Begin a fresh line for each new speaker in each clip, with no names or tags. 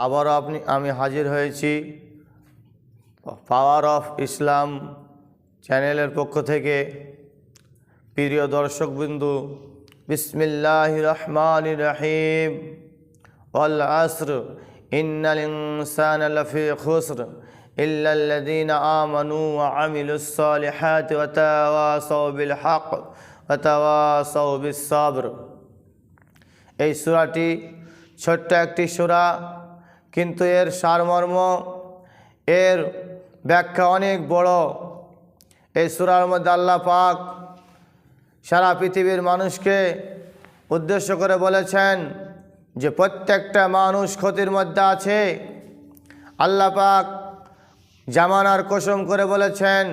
আবারও আমি হাজির হয়েছি পাওয়ার অফ ইসলাম চ্যানেলের পক্ষ থেকে। প্রিয় দর্শকবৃন্দু, বিসমিল্লাহির রহমানির রহিম। ওয়াল আসর ইন্নাল ইনসানা লাফি খুসর ইল্লাল্লাযীনা আমানু ওয়া আমিলুস সালিহাতি ওয়া তাওয়াসাউ বিল হক ওয়া তাওয়াসাউ বিস সাবর। এই সূরাটি ছোট্ট একটি সূরা, কিন্তু এর সারমর্ম, এর ব্যাখ্যা অনেক বড়। এই সূরার মধ্যে আল্লাহ পাক সারা পৃথিবীর মানুষকে উদ্দেশ্য করে বলেছেন যে প্রত্যেকটা মানুষ ক্ষতির মধ্যে আছে। আল্লাহ পাক জামানার কসম করে বলেছেন,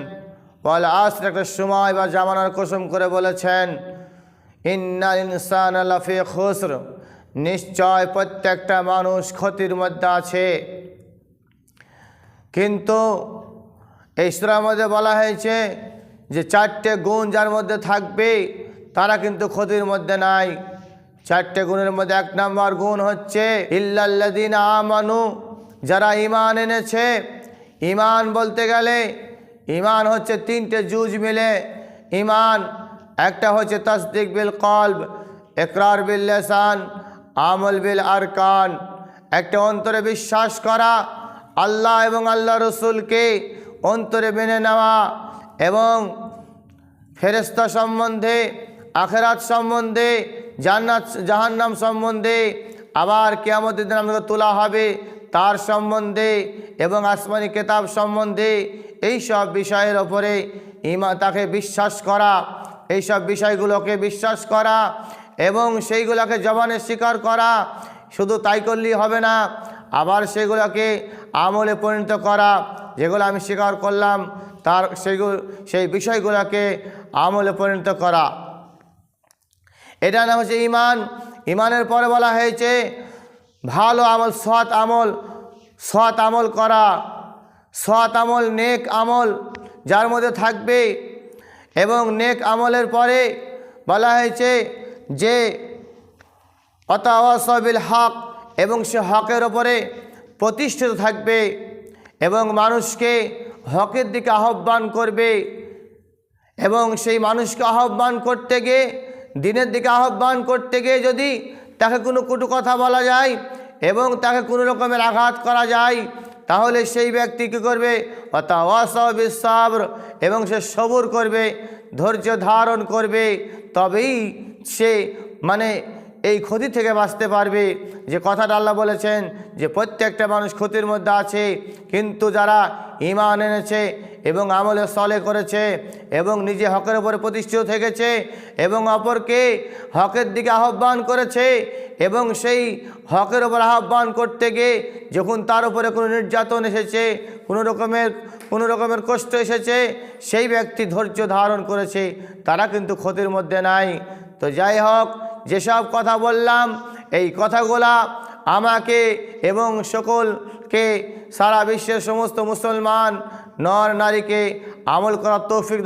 ওয়াল আসর, একটা সময় বা জামানার কসম করে বলেছেন, ইন্নাল ইনসানা লাফি খুসর, নিশ্চয় প্রত্যেকটা মানুষ ক্ষতির মধ্যে আছে। কিন্তু এই সূরার মধ্যে বলা হয়েছে যে চারটে গুণ যার মধ্যে থাকবে তারা কিন্তু ক্ষতির মধ্যে নাই। চারটে গুণের মধ্যে এক নম্বর গুণ হচ্ছে ইল্লাল্লাযীনা আমানু, যারা ঈমান এনেছে। ঈমান বলতে গেলে ঈমান হচ্ছে তিনটে জুজ মিলে ঈমান। একটা হচ্ছে তাসদিক বিল কলব, ইকরার বিল লিসান, আমল বিল আরকান। একটা অন্তরে বিশ্বাস করা, আল্লাহ এবং আল্লাহ রসুলকে অন্তরে মেনে নেওয়া, এবং ফেরেশতা সম্বন্ধে, আখিরাত সম্বন্ধে, জান্নাত জাহান্নাম সম্বন্ধে, আবার কিয়ামতের দিন আমাকে তোলা হবে তার সম্বন্ধে, এবং আসমানি কিতাব সম্বন্ধে, এই সব বিষয়ের ওপরে ঈমান, তাকে বিশ্বাস করা, এই সব বিষয়গুলোকে বিশ্বাস করা এবং সেইগুলোকে জবানে স্বীকার করা। শুধু তাই করলেই হবে না, আবার সেগুলোকে আমলে পরিণত করা। যেগুলো আমি স্বীকার করলাম তার সেই বিষয়গুলোকে আমলে পরিণত করা, এটা নাম হচ্ছে ঈমান। ঈমানের পরে বলা হয়েছে ভালো আমল, সৎ আমল করা। সৎ আমল, নেক আমল যার মধ্যে থাকবে। এবং নেক আমলের পরে বলা হয়েছে যে ওয়াতাওয়াসাউ বিল হক, এবং সে হকের ওপরে প্রতিষ্ঠিত থাকবে এবং মানুষকে হকের দিকে আহ্বান করবে। এবং সেই মানুষকে আহ্বান করতে গিয়ে, দিনের দিকে আহ্বান করতে গিয়ে যদি তাকে কোনো কটু কথা বলা যায় এবং তাকে কোনো রকমের আঘাত করা যায়, তাহলে সেই ব্যক্তি কী করবে? ওয়াতাওয়াসাউ বিস সাবর, এবং সে সবর করবে, ধৈর্য ধারণ করবে। তবেই সে এই ক্ষতি থেকে বাঁচতে পারবে। যে কথাটা আল্লাহ বলেছেন যে প্রত্যেকটা মানুষ ক্ষতির মধ্যে আছে, কিন্তু যারা ঈমান এনেছে এবং আমলে সলে করেছে এবং নিজে হকের উপরে প্রতিষ্ঠিত থেকেছে এবং অপরকে হকের দিকে আহ্বান করেছে, এবং সেই হকের উপর আহ্বান করতে গিয়ে যখন তার উপরে কোনো নির্যাতন এসেছে, কোনো রকমের কষ্ট এসেছে, সেই ব্যক্তি ধৈর্য ধারণ করেছে, তারা কিন্তু ক্ষতির মধ্যে নাই। তো যাই হোক, যেসব কথা বললাম, এই কথাগুলা আমাকে এবং সকলকে, সারা বিশ্বের সমস্ত মুসলমান নর নারীকে আমল করার তৌফিক দান।